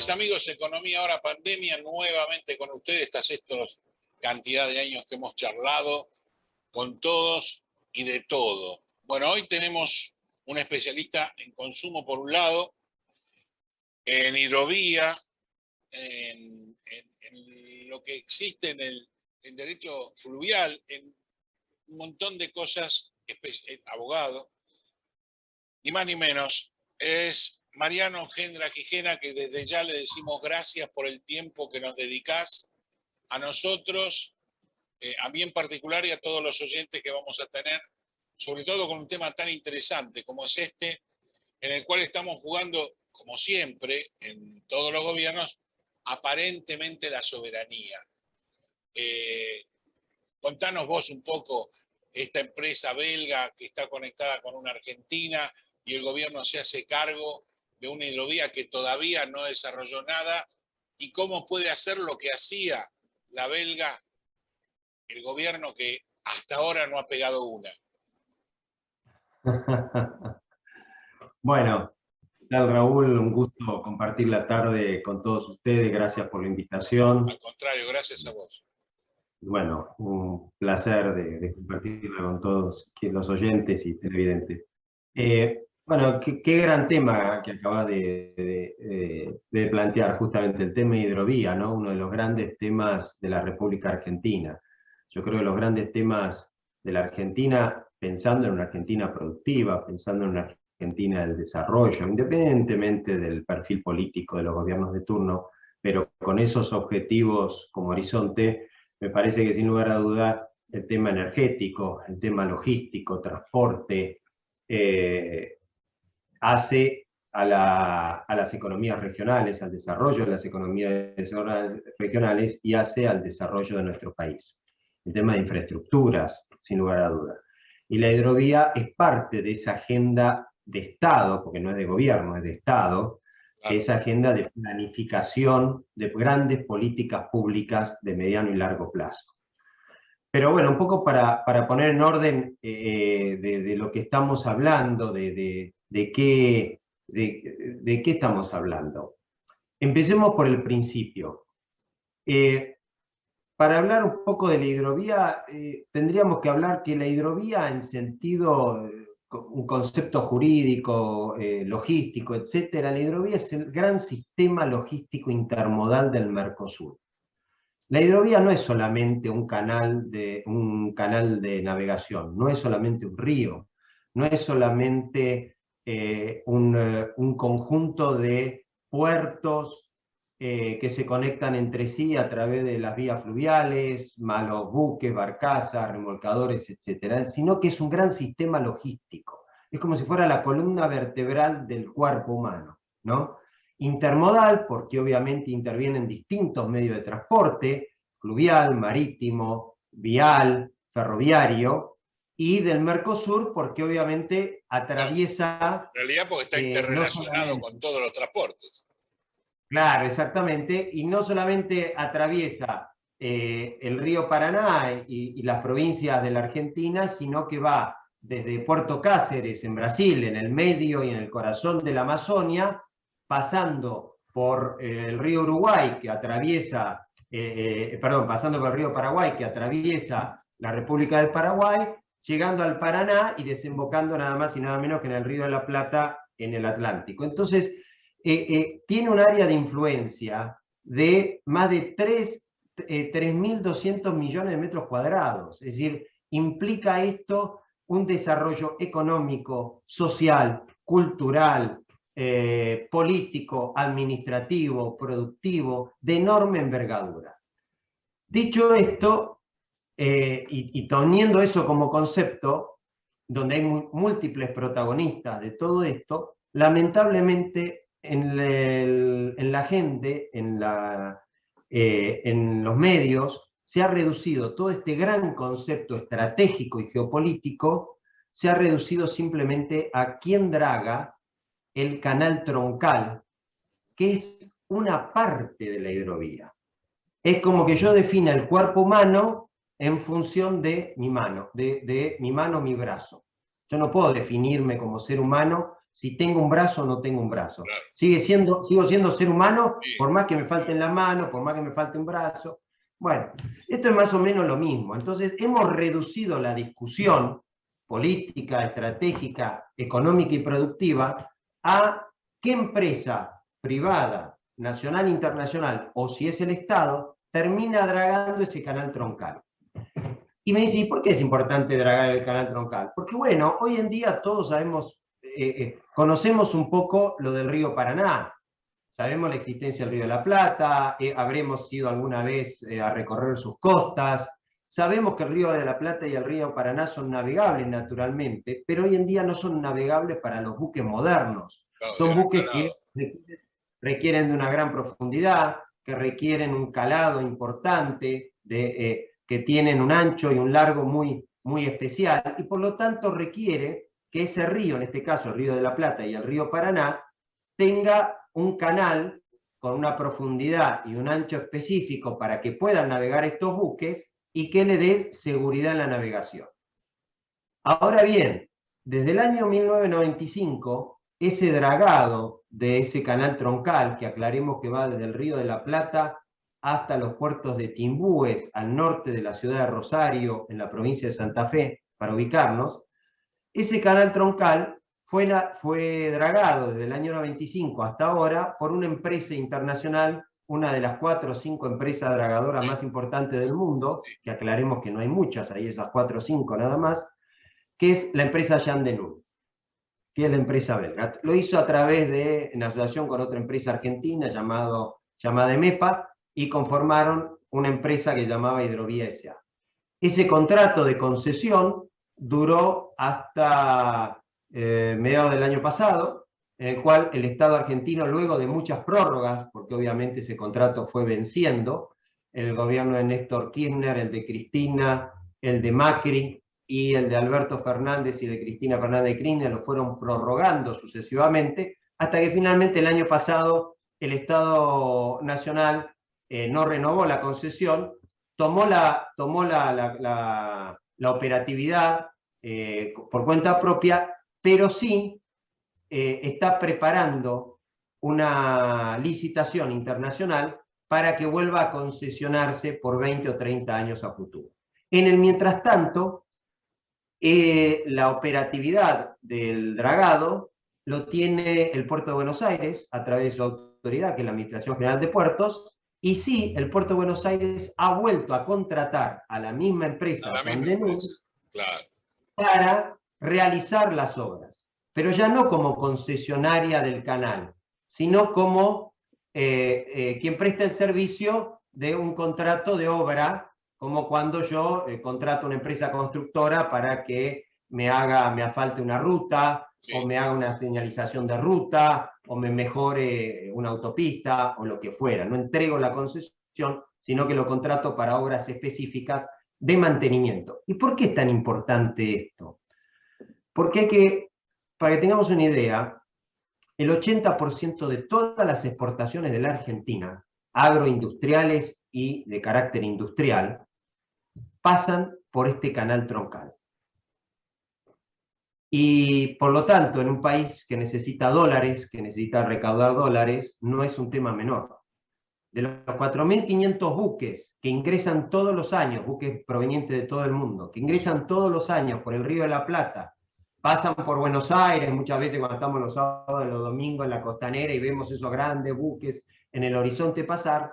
tardes, amigos. Economía ahora pandemia, nuevamente con ustedes. Estas cantidad de años que hemos charlado con todos y de todo. Bueno, hoy tenemos un especialista en consumo por un lado, en hidrovía, en lo que existe en el derecho fluvial, en un montón de cosas, abogado, ni más ni menos. Es Mariano Gendra Gijena, que desde ya le decimos gracias por el tiempo que nos dedicás a nosotros, a mí en particular y a todos los oyentes que vamos a tener, sobre todo con un tema tan interesante como es este, en el cual estamos jugando, como siempre, en todos los gobiernos, aparentemente la soberanía. Contanos vos un poco, esta empresa belga que está conectada con una argentina y el gobierno se hace cargo de una hidrovía que todavía no desarrolló nada, y cómo puede hacer lo que hacía la belga, el gobierno que hasta ahora no ha pegado una. Bueno, ¿qué tal, Raúl? Un gusto compartir la tarde con todos ustedes. Gracias por la invitación. Al contrario, gracias a vos. Bueno, un placer de compartirla con todos los oyentes y televidentes. Bueno, qué gran tema que acabas de plantear, justamente el tema de hidrovía, ¿no? Uno de los grandes temas de la República Argentina. Yo creo que los grandes temas de la Argentina, pensando en una Argentina productiva, pensando en una Argentina del desarrollo, independientemente del perfil político de los gobiernos de turno, pero con esos objetivos como horizonte, me parece que sin lugar a dudas el tema energético, el tema logístico, transporte, hace a las economías regionales, al desarrollo de las economías regionales y hace al desarrollo de nuestro país. El tema de infraestructuras, sin lugar a dudas. Y la hidrovía es parte de esa agenda de Estado, porque no es de gobierno, es de Estado, Claro. esa agenda de planificación de grandes políticas públicas de mediano y largo plazo. Pero bueno, un poco para poner en orden de lo que estamos hablando, de qué estamos hablando. Empecemos por el principio. Para hablar un poco de la hidrovía, tendríamos que hablar que la hidrovía en sentido, un concepto jurídico, logístico, etc. La hidrovía es el gran sistema logístico intermodal del Mercosur. La hidrovía no es solamente un canal de navegación, no es solamente un río, no es solamente un conjunto de puertos que se conectan entre sí a través de las vías fluviales, malos buques, barcazas, remolcadores, etc., sino que es un gran sistema logístico. Es como si fuera la columna vertebral del cuerpo humano, ¿no? Intermodal, porque obviamente intervienen distintos medios de transporte, fluvial, marítimo, vial, ferroviario, y del Mercosur, porque obviamente atraviesa... En realidad porque está interrelacionado no con todos los transportes. Claro, exactamente, y no solamente atraviesa el río Paraná y las provincias de la Argentina, sino que va desde Puerto Cáceres, en Brasil, en el medio y en el corazón de la Amazonia, pasando por el río Uruguay, que atraviesa, pasando por el río Paraguay, que atraviesa la República del Paraguay, llegando al Paraná y desembocando nada más y nada menos que en el río de la Plata, en el Atlántico. Entonces, tiene un área de influencia de más de 3.200 millones de metros cuadrados. Es decir, implica esto un desarrollo económico, social, cultural, político, administrativo, productivo, de enorme envergadura. Dicho esto, y teniendo eso como concepto, donde hay múltiples protagonistas de todo esto, lamentablemente en la gente, en los medios, se ha reducido todo este gran concepto estratégico y geopolítico, se ha reducido simplemente a quién draga el canal troncal, que es una parte de la hidrovía. Es como que yo defina el cuerpo humano en función de mi mano, mi brazo. Yo no puedo definirme como ser humano si tengo un brazo o no tengo un brazo. Claro. Sigo siendo ser humano, Sí. por más que me falten las manos, por más que me falte un brazo. Bueno, esto es más o menos lo mismo. Entonces, hemos reducido la discusión política, estratégica, económica y productiva a qué empresa privada, nacional, internacional, o si es el Estado, termina dragando ese canal troncal. Y me dice, ¿y por qué es importante dragar el canal troncal? Porque bueno, hoy en día todos sabemos, conocemos un poco lo del río Paraná, sabemos la existencia del río de la Plata, habremos ido alguna vez a recorrer sus costas, sabemos que el río de la Plata y el río Paraná son navegables naturalmente, pero hoy en día no son navegables para los buques modernos. Claro, Son buques que requieren de una gran profundidad, que requieren un calado importante, que tienen un ancho y un largo muy, muy especial, y por lo tanto requiere que ese río, en este caso el río de la Plata y el río Paraná, tenga un canal con una profundidad y un ancho específico para que puedan navegar estos buques y que le dé seguridad en la navegación. Ahora bien, desde el año 1995, ese dragado de ese canal troncal, que aclaremos que va desde el río de la Plata hasta los puertos de Timbúes, al norte de la ciudad de Rosario, en la provincia de Santa Fe, para ubicarnos, ese canal troncal fue dragado desde el año 95 hasta ahora por una empresa internacional, una de las 4 o 5 empresas dragadoras más importantes del mundo, que aclaremos que no hay muchas, hay esas 4 o 5 nada más, que es la empresa Jan de Nul, que es la empresa belga. Lo hizo a través de, en asociación con otra empresa argentina llamada EMEPA, y conformaron una empresa que llamaba Hidrovía S.A. Ese contrato de concesión duró hasta mediados del año pasado, en el cual el Estado argentino, luego de muchas prórrogas, porque obviamente ese contrato fue venciendo, el gobierno de Néstor Kirchner, el de Cristina, el de Macri y el de Alberto Fernández y de Cristina Fernández de Kirchner, lo fueron prorrogando sucesivamente, hasta que finalmente el año pasado el Estado Nacional no renovó la concesión, tomó la operatividad por cuenta propia, pero sí está preparando una licitación internacional para que vuelva a concesionarse por 20 o 30 años a futuro. En el mientras tanto, la operatividad del dragado lo tiene el Puerto de Buenos Aires a través de su autoridad, que es la Administración General de Puertos, y sí, el Puerto de Buenos Aires ha vuelto a contratar a la misma empresa, claro, para realizar las obras, pero ya no como concesionaria del canal, sino como quien presta el servicio de un contrato de obra, como cuando yo contrato una empresa constructora para que me asfalte una ruta, sí, o me haga una señalización de ruta, o me mejore una autopista, o lo que fuera. No entrego la concesión, sino que lo contrato para obras específicas de mantenimiento. ¿Y por qué es tan importante esto? Porque para que tengamos una idea, el 80% de todas las exportaciones de la Argentina, agroindustriales y de carácter industrial, pasan por este canal troncal. Y por lo tanto, en un país que necesita dólares, que necesita recaudar dólares, no es un tema menor. De los 4.500 buques que ingresan todos los años, buques provenientes de todo el mundo, que ingresan todos los años por el Río de la Plata, pasan por Buenos Aires, muchas veces cuando estamos los sábados, los domingos en la costanera y vemos esos grandes buques en el horizonte pasar,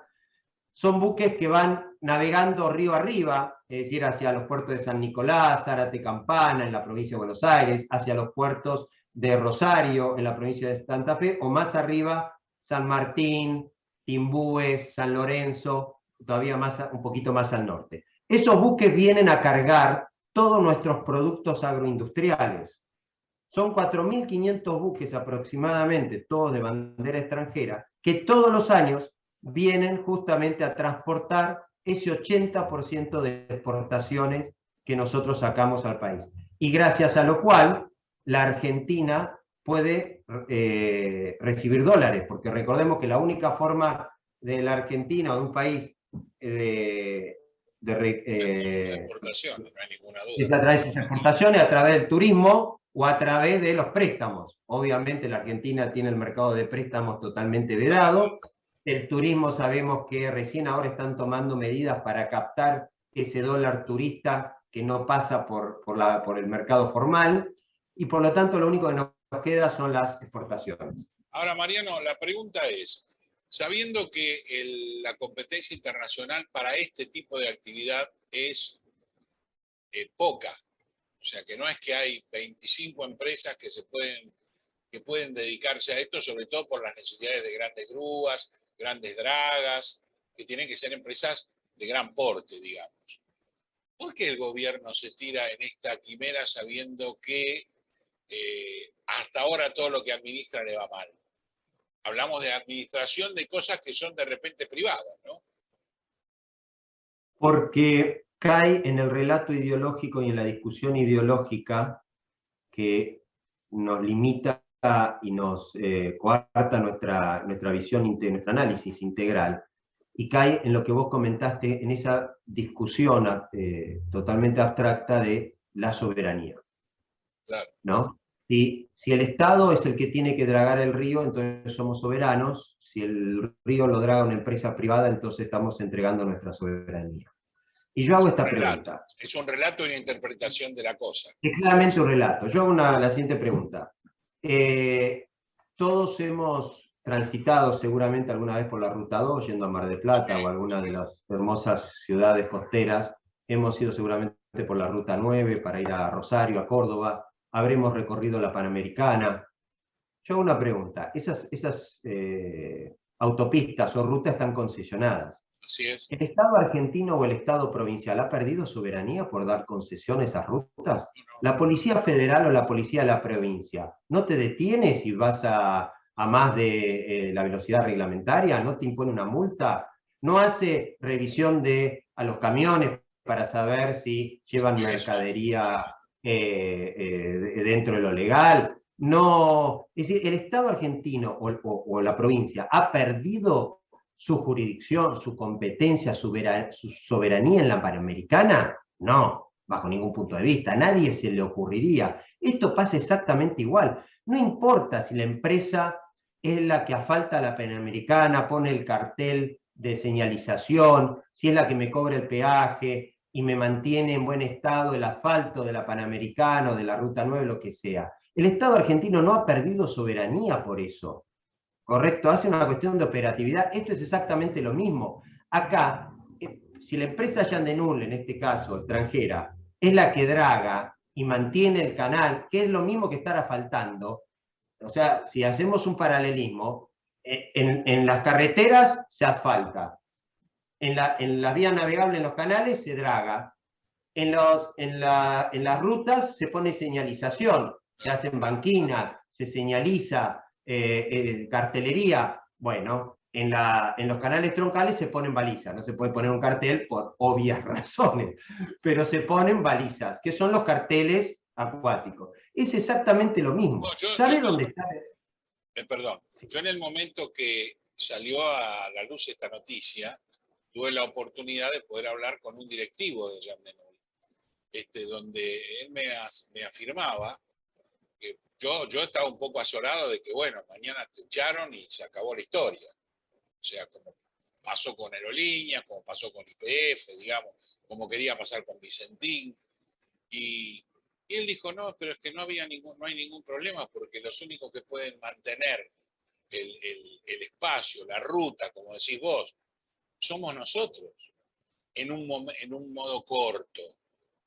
son buques que van navegando río arriba, es decir, hacia los puertos de San Nicolás, Zárate, Campana, en la provincia de Buenos Aires, hacia los puertos de Rosario, en la provincia de Santa Fe, o más arriba, San Martín, Timbúes, San Lorenzo, todavía un poquito más al norte. Esos buques vienen a cargar todos nuestros productos agroindustriales. Son 4.500 buques aproximadamente, todos de bandera extranjera, que todos los años vienen justamente a transportar ese 80% de exportaciones que nosotros sacamos al país. Y gracias a lo cual, la Argentina puede recibir dólares, porque recordemos que la única forma de la Argentina o de un país sus exportaciones, no hay ninguna duda. Es a través de sus exportaciones, a través del turismo, o a través de los préstamos. Obviamente la Argentina tiene el mercado de préstamos totalmente vedado. El turismo sabemos que recién ahora están tomando medidas para captar ese dólar turista que no pasa por el mercado formal, y por lo tanto lo único que nos queda son las exportaciones. Ahora, Mariano, la pregunta es, sabiendo que la competencia internacional para este tipo de actividad es poca, o sea que no es que hay 25 empresas que pueden dedicarse a esto, sobre todo por las necesidades de grandes grúas, grandes dragas, que tienen que ser empresas de gran porte, digamos. ¿Por qué el gobierno se tira en esta quimera sabiendo que hasta ahora todo lo que administra le va mal? Hablamos de administración de cosas que son de repente privadas, ¿no? Porque cae en el relato ideológico y en la discusión ideológica que nos limita y nos coarta nuestra visión, nuestro análisis integral, y cae en lo que vos comentaste, en esa discusión totalmente abstracta de la soberanía. Claro. ¿No? Si el Estado es el que tiene que dragar el río, entonces somos soberanos. Si el río lo draga una empresa privada, entonces estamos entregando nuestra soberanía. Y yo hago esta pregunta. Es un relato y una interpretación de la cosa. Es claramente un relato. Yo hago la siguiente pregunta. Todos hemos transitado seguramente alguna vez por la Ruta 2, yendo a Mar del Plata o alguna de las hermosas ciudades costeras. Hemos ido seguramente por la Ruta 9 para ir a Rosario, a Córdoba. Habremos recorrido la Panamericana. Yo hago una pregunta. Esas autopistas o rutas están concesionadas. Así es. ¿El Estado argentino o el Estado provincial ha perdido soberanía por dar concesión a esas rutas? La Policía Federal o la Policía de la provincia no te detiene si vas a más de la velocidad reglamentaria, no te impone una multa, no hace revisión a los camiones para saber si llevan mercadería dentro de lo legal. No, es decir, el Estado argentino o la provincia ha perdido su jurisdicción, su competencia, su soberanía en la Panamericana. No, bajo ningún punto de vista, a nadie se le ocurriría. Esto pasa exactamente igual. No importa si la empresa es la que asfalta la Panamericana, pone el cartel de señalización, si es la que me cobra el peaje y me mantiene en buen estado el asfalto de la Panamericana o de la Ruta 9, lo que sea. El Estado argentino no ha perdido soberanía por eso. ¿Correcto? Hace una cuestión de operatividad. Esto es exactamente lo mismo. Acá, si la empresa Yandenul, en este caso extranjera, es la que draga y mantiene el canal, que es lo mismo que estar asfaltando, o sea, si hacemos un paralelismo, en las carreteras se asfalta, en la vía navegable, en los canales, se draga, en las rutas se pone señalización, se hacen banquinas, se señaliza, cartelería. Bueno, en los canales troncales se ponen balizas, no se puede poner un cartel por obvias razones, pero se ponen balizas, que son los carteles acuáticos. Es exactamente lo mismo. No, ¿Sabe dónde está? Perdón, sí. Yo en el momento que salió a la luz esta noticia, tuve la oportunidad de poder hablar con un directivo de Yandenul, donde él me afirmaba que yo estaba un poco azorado de que, bueno, mañana te echaron y se acabó la historia. O sea, como pasó con Aerolíneas, como pasó con YPF, digamos, como quería pasar con Vicentín. Y él dijo, no, pero es que no hay ningún problema, porque los únicos que pueden mantener el espacio, la ruta, como decís vos, somos nosotros, en un modo corto.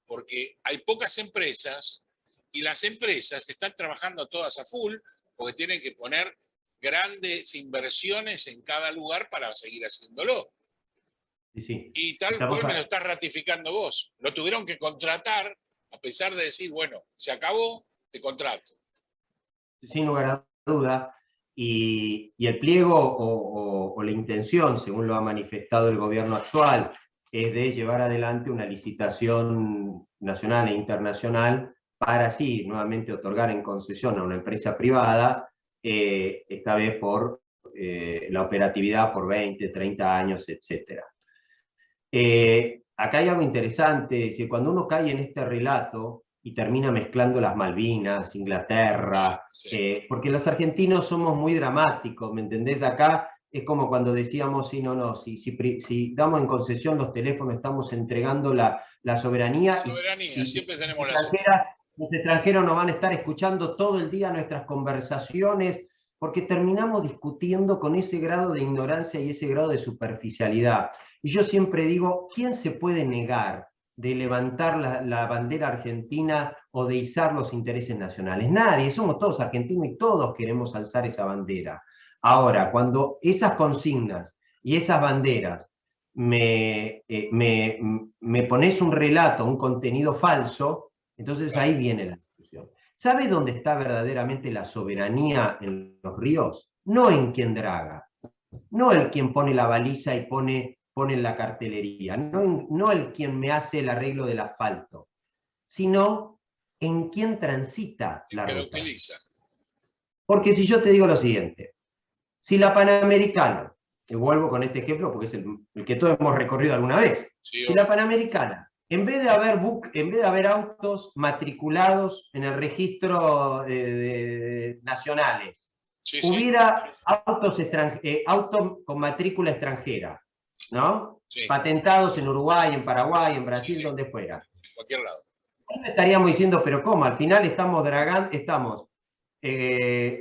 Porque hay pocas empresas y las empresas están trabajando todas a full porque tienen que poner grandes inversiones en cada lugar para seguir haciéndolo. Sí. Y tal cual me lo estás ratificando vos. Lo tuvieron que contratar a pesar de decir, bueno, se acabó, te contrato. Sin lugar a duda. Y el pliego o la intención, según lo ha manifestado el gobierno actual, es de llevar adelante una licitación nacional e internacional para así nuevamente otorgar en concesión a una empresa privada, esta vez por la operatividad por 20, 30 años, etc. Acá hay algo interesante, es decir, cuando uno cae en este relato, y termina mezclando las Malvinas, Inglaterra, Sí. porque los argentinos somos muy dramáticos, ¿me entendés? Acá es como cuando decíamos, sí, no, no, si damos en concesión los teléfonos, estamos entregando la soberanía, y Soberanía, siempre tenemos la los extranjeros nos van a estar escuchando todo el día nuestras conversaciones, porque terminamos discutiendo con ese grado de ignorancia y ese grado de superficialidad. Y yo siempre digo, ¿quién se puede negar de levantar la bandera argentina o de izar los intereses nacionales? Nadie, somos todos argentinos y todos queremos alzar esa bandera. Ahora, cuando esas consignas y esas banderas me pones un relato, un contenido falso, entonces Claro. ahí viene la discusión. ¿Sabe dónde está verdaderamente la soberanía en los ríos? No en quien draga, no el quien pone la baliza y pone la cartelería, no el quien me hace el arreglo del asfalto, sino en quien transita El la que lo ruta. utiliza. Porque si yo te digo lo siguiente, si la Panamericana, y vuelvo con este ejemplo porque es el que todos hemos recorrido alguna vez, Sí, si la obvio. Panamericana, en vez de haber autos matriculados en el registro nacionales, Sí, sí, hubiera autos con matrícula extranjera, ¿no? sí, Patentados en Uruguay, en Paraguay, en sí, Brasil, sí, donde fuera. en cualquier lado. Ahí estaríamos diciendo, pero ¿cómo? Al final estamos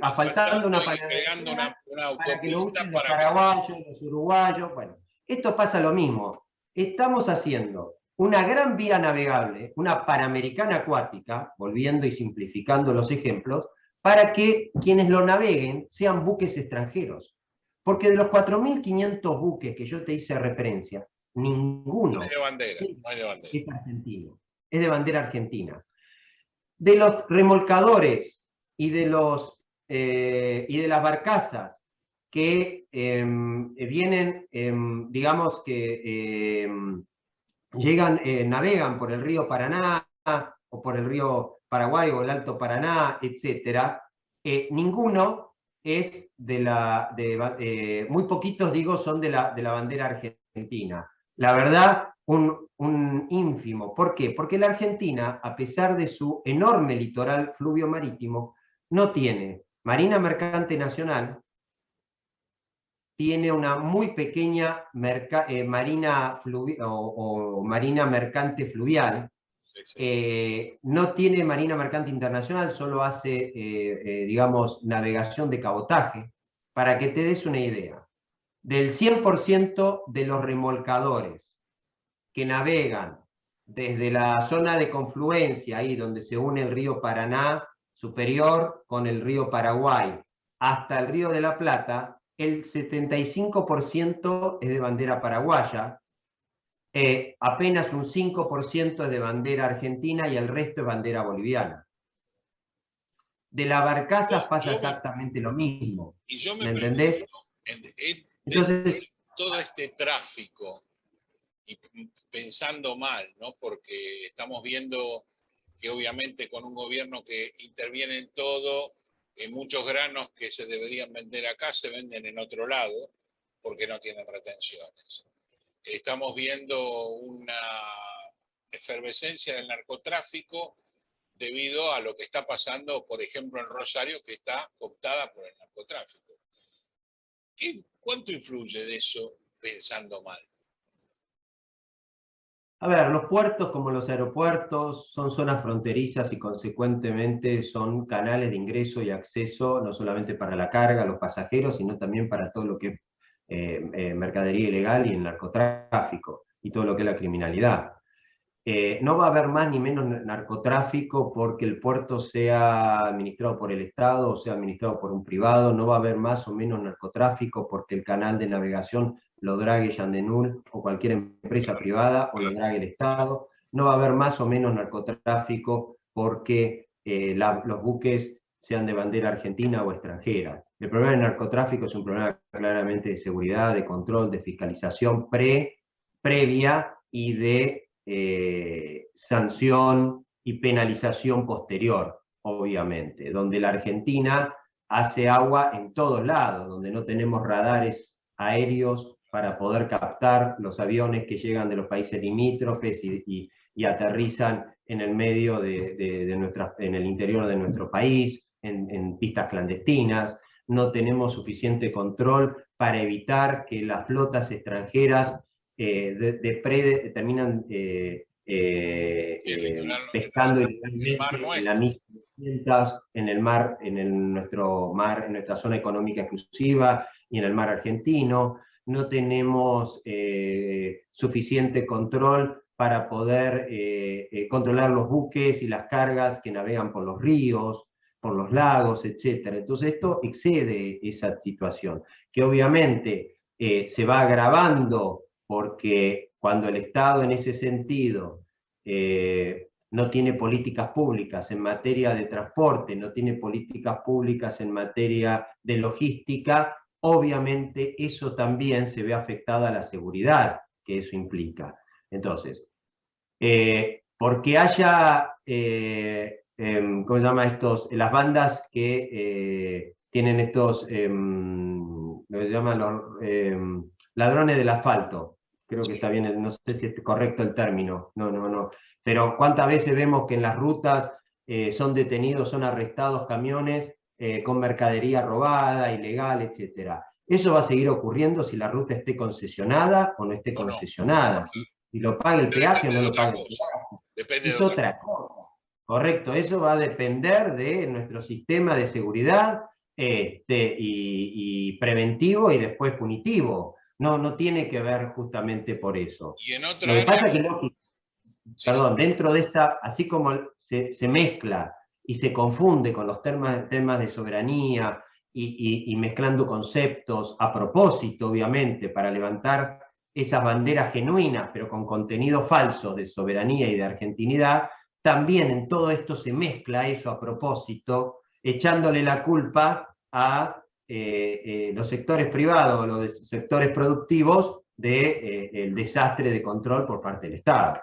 asfaltando Asfaltando una y pegando panadería una para que lo autopista usen los para que... paraguayos, los uruguayos. Bueno, esto pasa lo mismo. Estamos haciendo una gran vía navegable, una panamericana acuática, volviendo y simplificando los ejemplos, para que quienes lo naveguen sean buques extranjeros. Porque de los 4.500 buques que yo te hice referencia, No hay de ninguno bandera, no hay de bandera. es argentino, es de bandera argentina. De los remolcadores y de las barcazas que vienen, digamos que llegan, navegan por el río Paraná o por el río Paraguay o el Alto Paraná, etcétera, ninguno es muy poquitos, digo, son de la bandera argentina. La verdad, un ínfimo. ¿Por qué? Porque la Argentina, a pesar de su enorme litoral fluvio marítimo, no tiene Marina Mercante Nacional, tiene una muy pequeña marina, o marina mercante fluvial, Sí, sí. no tiene marina mercante internacional, solo hace, digamos, navegación de cabotaje. Para que te des una idea, del 100% de los remolcadores que navegan desde la zona de confluencia, ahí donde se une el río Paraná superior con el río Paraguay, hasta el río de la Plata, el 75% es de bandera paraguaya, apenas un 5% es de bandera argentina y el resto es bandera boliviana. De las barcazas pasa Yo me, exactamente lo mismo, y yo me ¿me entendés? pregunto, dentro Entonces, de todo este tráfico, y pensando mal, ¿no? Porque estamos viendo que obviamente con un gobierno que interviene en todo, muchos granos que se deberían vender acá se venden en otro lado porque no tienen retenciones. Estamos viendo una efervescencia del narcotráfico debido a lo que está pasando, por ejemplo, en Rosario, que está cooptada por el narcotráfico. ¿Cuánto influye de eso pensando mal? a ver, los puertos como los aeropuertos son zonas fronterizas y consecuentemente son canales de ingreso y acceso no solamente para la carga, los pasajeros, sino también para todo lo que es mercadería ilegal y el narcotráfico y todo lo que es la criminalidad. No va a haber más ni menos narcotráfico porque el puerto sea administrado por el Estado o sea administrado por un privado, no va a haber más o menos narcotráfico porque el canal de navegación lo drague Yandenul o cualquier empresa privada o lo drague el Estado, no va a haber más o menos narcotráfico porque los buques sean de bandera argentina o extranjera. El problema del narcotráfico es un problema claramente de seguridad, de control, de fiscalización previa y de sanción y penalización posterior, obviamente, donde la Argentina hace agua en todos lados, donde no tenemos radares aéreos para poder captar los aviones que llegan de los países limítrofes y aterrizan en el medio en el interior de nuestro país, en pistas clandestinas. No tenemos suficiente control para evitar que las flotas extranjeras terminan pescando ilegalmente en la misma en el mar, nuestro mar, en nuestra zona económica exclusiva y en el mar argentino. No tenemos suficiente control para poder controlar los buques y las cargas que navegan por los ríos, por los lagos, etc. Entonces esto excede esa situación, que obviamente se va agravando porque cuando el Estado en ese sentido no tiene políticas públicas en materia de transporte, no tiene políticas públicas en materia de logística, obviamente eso también se ve afectada a la seguridad que eso implica. Entonces, porque haya, ¿cómo se llama estos? Las bandas que tienen estos, lo que se llaman los ladrones del asfalto, creo que está bien, no sé si es correcto el término, no, pero cuántas veces vemos que en las rutas son detenidos, son arrestados camiones con mercadería robada, ilegal, etcétera. Eso va a seguir ocurriendo si la ruta esté concesionada o no esté concesionada. Si lo paga el peaje o no lo paga el peaje. Es otra cosa. Correcto, eso va a depender de nuestro sistema de seguridad y preventivo y después punitivo. No tiene que ver justamente por eso. Y en otra lo que pasa es que, perdón, dentro de esta, así como se mezcla y se confunde con los temas de soberanía y mezclando conceptos a propósito, obviamente, para levantar esas banderas genuinas, pero con contenido falso de soberanía y de argentinidad, también en todo esto se mezcla eso a propósito, echándole la culpa a los sectores privados, los sectores productivos, del desastre de control por parte del Estado.